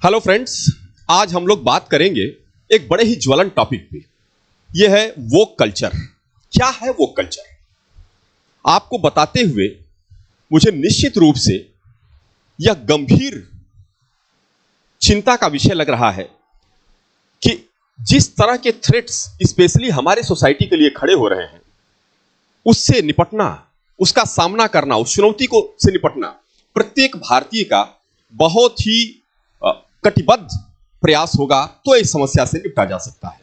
Hello friends, आज हम लोग बात करेंगे एक बड़े ही ज्वलन टॉपिक पे। यह है वोक कल्चर। क्या है वोक कल्चर? आपको बताते हुए मुझे निश्चित रूप से यह गंभीर चिंता का विषय लग रहा है कि जिस तरह के थ्रेट्स स्पेशली हमारे सोसाइटी के लिए खड़े हो रहे हैं, उससे निपटना, उसका सामना करना, उस चुनौती को से निपटना प्रत्येक भारतीय का बहुत ही कटिबद्ध प्रयास होगा तो इस समस्या से निपटा जा सकता है।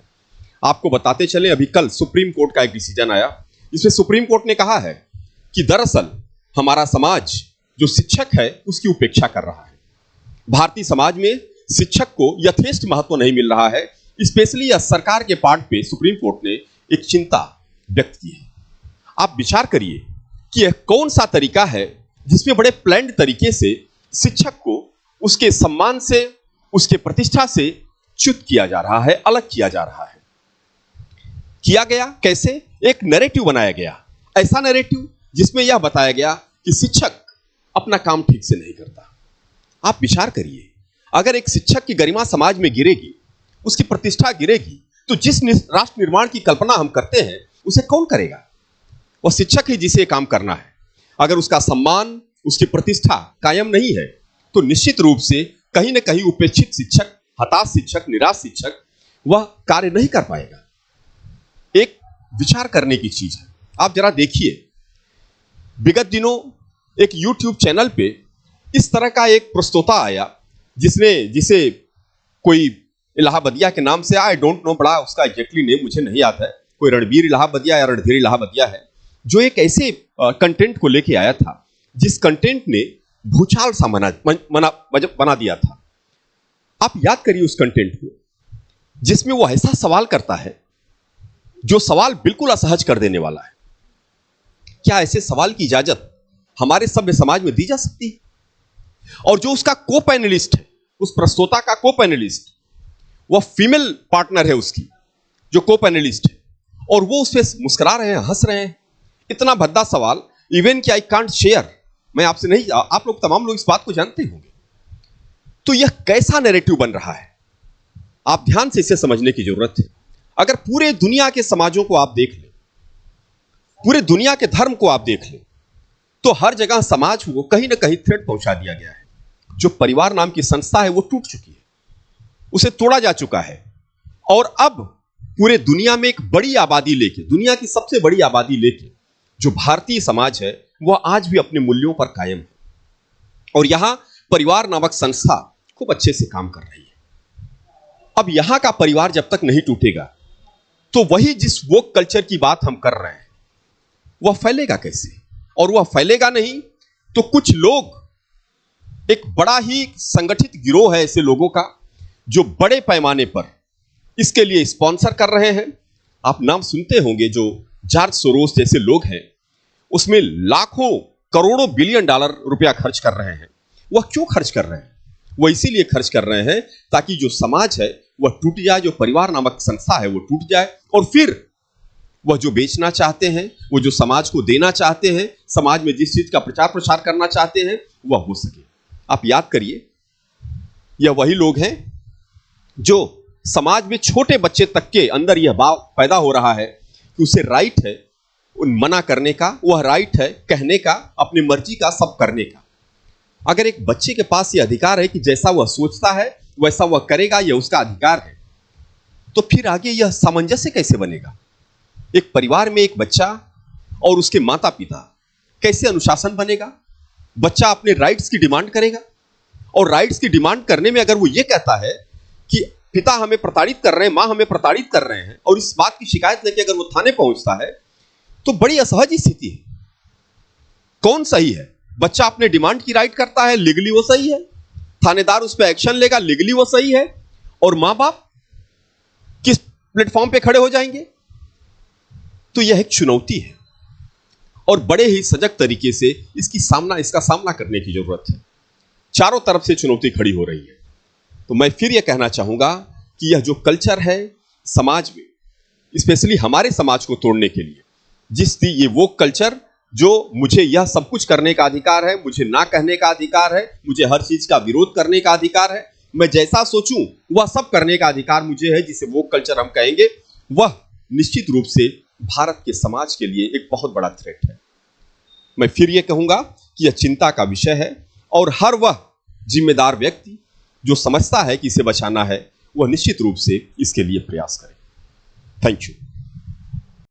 आपको बताते चलें, अभी कल सुप्रीम कोर्ट का एक डिसीजन आया। इसमें सुप्रीम कोर्ट ने कहा है कि दरअसल हमारा समाज जो शिक्षक है उसकी उपेक्षा कर रहा है। भारतीय समाज में शिक्षक को यथेष्ट महत्व नहीं मिल रहा है। स्पेशली यह सरकार के पार्ट पे सुप्रीम कोर्ट ने एक चिंता व्यक्त की है। आप विचार करिए कि यह कौन सा तरीका है जिसमें बड़े प्लान्ड तरीके से शिक्षक को उसके सम्मान से, उसके प्रतिष्ठा से च्युत किया जा रहा है, अलग किया जा रहा है। किया गया कैसे? एक नैरेटिव बनाया गया, ऐसा नैरेटिव जिसमें यह बताया गया कि शिक्षक अपना काम ठीक से नहीं करता। आप विचार करिए, अगर एक शिक्षक की गरिमा समाज में गिरेगी, उसकी प्रतिष्ठा गिरेगी, तो जिस राष्ट्र निर्माण की कल्पना हम करते हैं उसे कौन करेगा? वह शिक्षक ही जिसे काम करना है। अगर उसका सम्मान, उसकी प्रतिष्ठा कायम नहीं है तो निश्चित रूप से कहीं ना कहीं उपेक्षित शिक्षक, हताश शिक्षक, निराश शिक्षक वह कार्य नहीं कर पाएगा। एक विचार करने की चीज है। आप जरा देखिए, विगत दिनों एक YouTube चैनल पे इस तरह का एक प्रस्तोता आया जिसे कोई इलाहाबादिया के नाम से, आई डोंट नो, बड़ा उसका एग्जैक्टली नेम मुझे नहीं आता है, कोई रणबीर इलाहाबादिया या रणधीर इलाहाबादिया है, जो एक ऐसे कंटेंट को लेके आया था जिस कंटेंट ने भूचाल सा बना दिया था। आप याद करिए उस कंटेंट को, जिसमें वो ऐसा सवाल करता है जो सवाल बिल्कुल असहज कर देने वाला है। क्या ऐसे सवाल की इजाजत हमारे सभ्य समाज में दी जा सकती है? और जो उसका को पैनलिस्ट है, उस प्रस्तोता का को पैनलिस्ट, वह फीमेल पार्टनर है उसकी, जो को पैनलिस्ट है, और वो उस पर मुस्कुरा रहे हैं, हंस रहे हैं। इतना भद्दा सवाल, इवन कि आई कांट शेयर, मैं आपसे नहीं, आप लोग तमाम लोग इस बात को जानते होंगे। तो यह कैसा नैरेटिव बन रहा है, आप ध्यान से इसे समझने की जरूरत है। अगर पूरे दुनिया के समाजों को आप देख लें, पूरे दुनिया के धर्म को आप देख लें, तो हर जगह समाज को कहीं ना कहीं थ्रेट पहुंचा दिया गया है। जो परिवार नाम की संस्था है वो टूट चुकी है, उसे तोड़ा जा चुका है। और अब पूरे दुनिया में एक बड़ी आबादी लेके, दुनिया की सबसे बड़ी आबादी लेके जो भारतीय समाज है वह आज भी अपने मूल्यों पर कायम है। और यहां परिवार नामक संस्था खूब अच्छे से काम कर रही है। अब यहां का परिवार जब तक नहीं टूटेगा तो वही जिस वोक कल्चर की बात हम कर रहे हैं वह फैलेगा कैसे? और वह फैलेगा नहीं तो कुछ लोग, एक बड़ा ही संगठित गिरोह है ऐसे लोगों का जो बड़े पैमाने पर इसके लिए स्पॉन्सर कर रहे हैं। आप नाम सुनते होंगे, जो जॉर्ज सोरोस जैसे लोग हैं, उसमें लाखों करोड़ों बिलियन डॉलर रुपया खर्च कर रहे हैं। वह क्यों खर्च कर रहे हैं? वह इसीलिए खर्च कर रहे हैं ताकि जो समाज है वह टूट जाए, जो परिवार नामक संस्था है वो टूट जाए, और फिर वह जो बेचना चाहते हैं, वो जो समाज को देना चाहते हैं, समाज में जिस चीज का प्रचार प्रसार करना चाहते हैं वह हो सके। आप याद करिए, यह वही लोग हैं जो समाज में छोटे बच्चे तक के अंदर यह भाव पैदा हो रहा है कि उसे राइट है मना करने का, वह राइट है कहने का, अपनी मर्जी का सब करने का। अगर एक बच्चे के पास यह अधिकार है कि जैसा वह सोचता है वैसा वह करेगा, यह उसका अधिकार है, तो फिर आगे यह सामंजस्य कैसे बनेगा? एक परिवार में एक बच्चा और उसके माता पिता, कैसे अनुशासन बनेगा? बच्चा अपने राइट्स की डिमांड करेगा, और राइट्स की डिमांड करने में अगर वो ये कहता है कि पिता हमें प्रताड़ित कर रहे हैं, मां हमें प्रताड़ित कर रहे हैं, और इस बात की शिकायत लेके अगर वो थाने पहुंचता है तो बड़ी असहज स्थिति है। कौन सही है? बच्चा अपने डिमांड की राइट करता है, लीगली वो सही है, थानेदार उस पर एक्शन लेगा, लीगली वो सही है, और मां बाप किस प्लेटफॉर्म पे खड़े हो जाएंगे? तो यह एक चुनौती है और बड़े ही सजग तरीके से इसका सामना करने की जरूरत है। चारों तरफ से चुनौती खड़ी हो रही है। तो मैं फिर यह कहना चाहूंगा कि यह जो कल्चर है समाज में, स्पेशली हमारे समाज को तोड़ने के लिए, ये वो कल्चर जो मुझे यह सब कुछ करने का अधिकार है, मुझे ना कहने का अधिकार है, मुझे हर चीज का विरोध करने का अधिकार है, मैं जैसा सोचूं वह सब करने का अधिकार मुझे है, जिसे वोक कल्चर हम कहेंगे, वह निश्चित रूप से भारत के समाज के लिए एक बहुत बड़ा थ्रेट है। मैं फिर यह कहूंगा कि यह चिंता का विषय है और हर वह जिम्मेदार व्यक्ति जो समझता है कि इसे बचाना है, वह निश्चित रूप से इसके लिए प्रयास करे। Thank you.